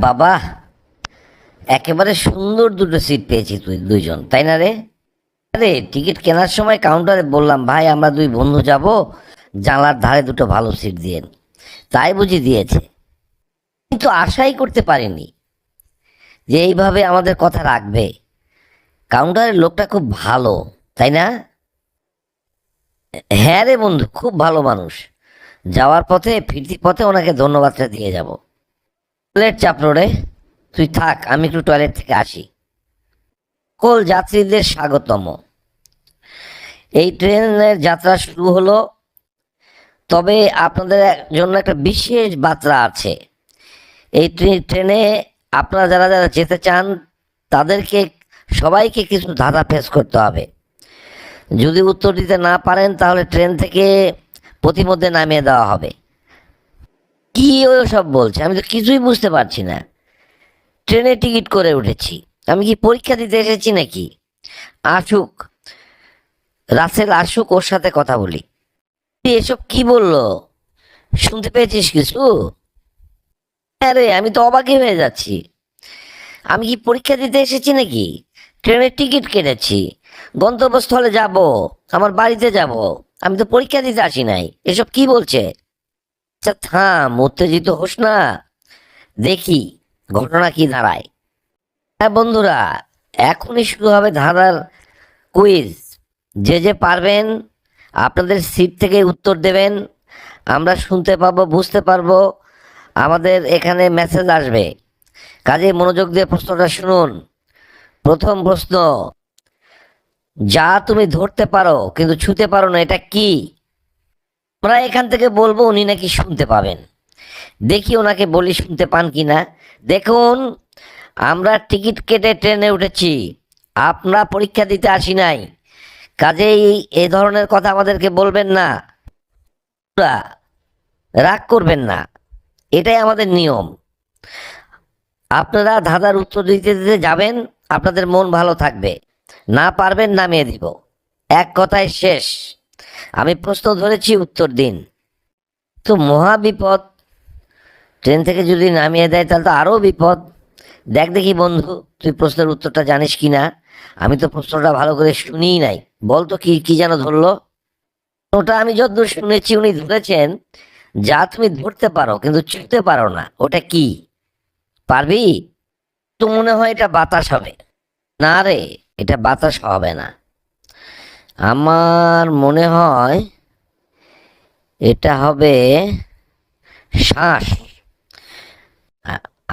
বাবা, একেবারে সুন্দর দুটো সিট পেয়েছি তুই দুইজন, তাই না রে? আরে টিকিট কেনার সময় কাউন্টারে বললাম, ভাই আমরা দুই বন্ধু যাব, জানলার ধারে দুটো ভালো সিট দিয়েন। তাই বুঝি দিয়েছে, কিন্তু আশাই করতে পারিনি যে এইভাবে আমাদের কথা রাখবে। কাউন্টারের লোকটা খুব ভালো, তাই না? হ্যাঁ রে বন্ধু, খুব ভালো মানুষ। যাওয়ার পথে ফিরতি পথে ওনাকে ধন্যবাদটা দিয়ে যাব। টয়লেট চাপলো রে, তুই থাক, আমি একটু টয়লেট থেকে আসি। সকল যাত্রীদের স্বাগতম। এই ট্রেনের যাত্রা শুরু হলো। তবে আপনাদের জন্য একটা বিশেষ বার্তা আছে। এই ট্রেনে আপনারা যারা যারা যেতে চান তাদেরকে সবাইকে কিছু ধাঁধা ফেস করতে হবে। যদি উত্তর দিতে না পারেন তাহলে ট্রেন থেকে পথিমধ্যে নামিয়ে দেওয়া হবে। কি ও সব বলছে, আমি তো কিছুই বুঝতে পারছি না। ট্রেনে টিকিট করে উঠেছি, আমি কি পরীক্ষা দিতে এসেছি নাকি? আসুক, রাসেল আসুক, ওর সাথে কথা বলি। এসব কি বললো, শুনতে পেয়েছিস কিছু? আরে আমি তো অবাকই হয়ে যাচ্ছি। আমি কি পরীক্ষা দিতে এসেছি নাকি? ট্রেনের টিকিট কেটেছি, গন্তব্যস্থলে যাব, আমার বাড়িতে যাব। আমি তো পরীক্ষা দিতে আসি নাই। এসব কি বলছে? আচ্ছা থাম, উত্তেজিত হোস না, দেখি ঘটনা কি দাঁড়ায়। হ্যাঁ বন্ধুরা, এখনই শুরু হবে ধাঁধার কুইজ। যে যে পারবেন আপনাদের সিট থেকে উত্তর দেবেন, আমরা শুনতে পাবো, বুঝতে পারবো, আমাদের এখানে মেসেজ আসবে। কাজে মনোযোগ দিয়ে প্রশ্নটা শুনুন। প্রথম প্রশ্ন, যা তুমি ধরতে পারো কিন্তু ছুঁতে পারো না, এটা কি? আমরা এখান থেকে বলবো, উনি নাকি শুনতে পাবেন। দেখি ওনাকে বলি শুনতে পান কি না। দেখুন, আমরা টিকিট কেটে ট্রেনে উঠেছি, আমরা পরীক্ষা দিতে আসি নাই। কাজেই এই ধরনের কথা আমাদেরকে বলবেন না, রাগ করবেন না, এটাই আমাদের নিয়ম। আপনারা ধাঁধার উত্তর দিতে দিতে যাবেন, আপনাদের মন ভালো থাকবে। না পারবেন নামিয়ে দিব, এক কথায় শেষ। আমি প্রশ্ন ধরেছি, উত্তর দিন। তো মহা বিপদ, ট্রেন থেকে যদি নামিয়ে দেয় তাহলে তো আরও বিপদ। দেখ দেখি বন্ধু, তুই প্রশ্নের উত্তরটা জানিস কি না। আমি তো প্রশ্নটা ভালো করে শুনিই নাই। বল তো কি কি যেন ধরলো। ওটা আমি যতদূর শুনেছি উনি ধরেছেন, যা তুমি ধরতে পারো কিন্তু ছুঁতে পারো না, ওটা কি? পারবি? তো মনে হয় এটা বাতাস হবে। না রে, এটা বাতাস হবে না। আমার মনে হয় এটা হবে শ্বাস।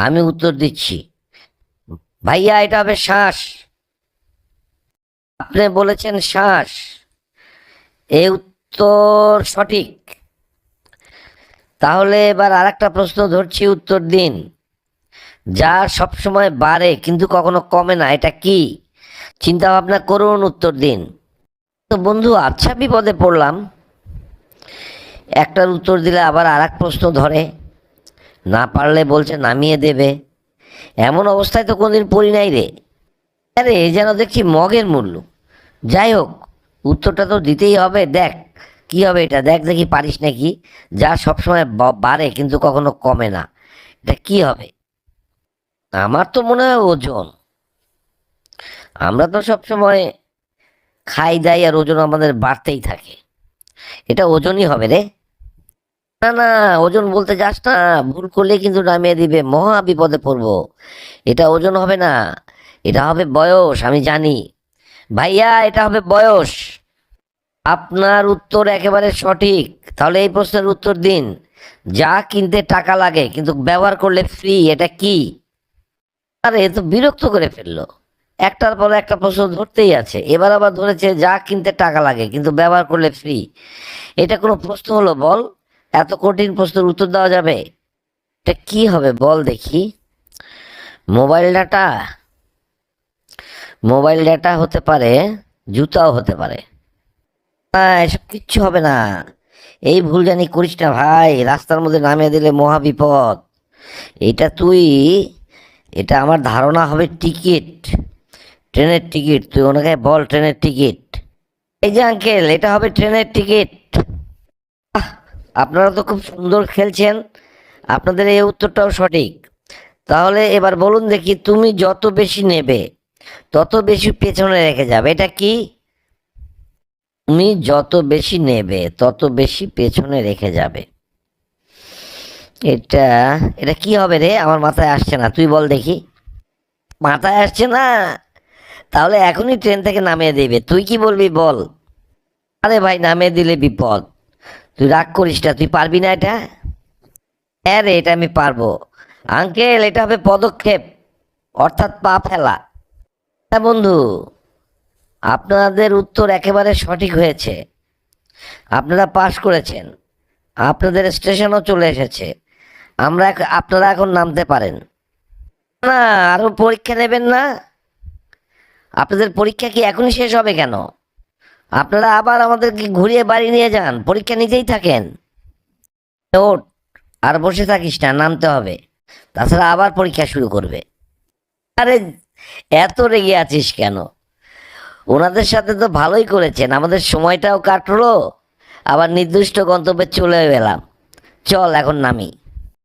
আমি উত্তর দিচ্ছি ভাইয়া, এটা হবে শ্বাস। আপনি বলেছেন শ্বাস, এই উত্তর সঠিক। তাহলে এবার আরেকটা প্রশ্ন ধরছি, উত্তর দিন। যা সবসময় বাড়ে কিন্তু কখনো কমে না, এটা কি? চিন্তা ভাবনা করুন, উত্তর দিন। তো বন্ধু, আচ্ছা বিপদে পড়লাম। একটার উত্তর দিলে আবার আর এক প্রশ্ন ধরে, না পারলে বলছে নামিয়ে দেবে। এমন অবস্থায় তো কোনদিন পড়ি নাই রে। আরে এ যেন দেখছি মগের মূল্য। যাই হোক, উত্তরটা তো দিতেই হবে। দেখ কি হবে এটা, দেখ দেখি পারিস নাকি। যা সবসময় বাড়ে কিন্তু কখনো কমে না, এটা কি হবে? আমার তো মনে হয় ওজন। আমরা তো সবসময় খাই দাই আর ওজন আমাদের বাড়তেই থাকে, এটা ওজনই হবে রে। না না, ওজন বলতে যাস না, ভুল করলে কিন্তু নামিয়ে দিবে, মহা বিপদে পড়বো। এটা ওজন হবে না, এটা হবে বয়স, আমি জানি। ভাইয়া, এটা হবে বয়স। আপনার উত্তর একেবারে সঠিক। তাহলে এই প্রশ্নের উত্তর দিন। যা কিনতে টাকা লাগে কিন্তু ব্যবহার করলে ফ্রি, এটা কি? আরে এ তো বিরক্ত করে ফেললো, একটার পর একটা প্রশ্ন ধরতেই আছে। এবার আবার ধরেছে যা কিনতে টাকা লাগে কিন্তু ব্যবহার করলে ফ্রি। এটা কোনো প্রশ্ন হলো বল? এত কঠিন প্রশ্নের উত্তর দেওয়া যাবে? এটা কি হবে বল দেখি। Mobile data? মোবাইল ডাটা হতে পারে, জুতাও হতে পারে। না, এসব কিচ্ছু হবে না। এই ভুল জানি করিস না ভাই, রাস্তার মধ্যে নামিয়ে দিলে মহা বিপদ। এটা তুই, এটা আমার ধারণা হবে টিকিট, ট্রেনের টিকিট। তুই ওনাকে বল ট্রেনের টিকিট। এই যে আঙ্কেল, এটা হবে ট্রেনের টিকিট। আপনারা তো খুব সুন্দর খেলছেন, আপনাদের এই উত্তরটাও সঠিক। তাহলে এবার বলুন দেখি, তুমি যত বেশি নেবে তত বেশি পেছনে রেখে যাবে, এটা কি? তুমি যত বেশি নেবে তত বেশি পেছনে রেখে যাবে, এটা এটা কি হবে রে? আমার মাথায় আসছে না, তুই বল দেখি। মাথায় আসছে না? তাহলে এখনই ট্রেন থেকে নামিয়ে দিবে, তুই কি বলবি বল? আরে ভাই, নামিয়ে দিলে বিপদ। তুই রাগ করিস না, তুই পারবি না এটা? হ্যাঁ রে, এটা আমি পারবো। আঙ্কেল, এটা হবে পদক্ষেপ, অর্থাৎ পা ফেলা। হ্যাঁ বন্ধু, আপনাদের উত্তর একেবারে সঠিক হয়েছে। আপনারা পাশ করেছেন, আপনাদের স্টেশনও চলে এসেছে। আপনারা এখন নামতে পারেন। না, আরো পরীক্ষা নেবেন না? আপনাদের পরীক্ষা কি এখনই শেষ হবে কেন? আপনারা আবার আমাদেরকে ঘুরিয়ে বাড়ি নিয়ে যান, পরীক্ষা নিতেই থাকেন। ওঠ, আর বসে থাকিস না, নামতে হবে, তাছাড়া আবার পরীক্ষা শুরু করবে। আরে, এত রেগে আছিস কেন? ওনাদের সাথে তো ভালোই করেছেন, আমাদের সময়টাও কাটলো, আবার নির্দিষ্ট গন্তব্যে চলে এলাম। চল এখন নামি।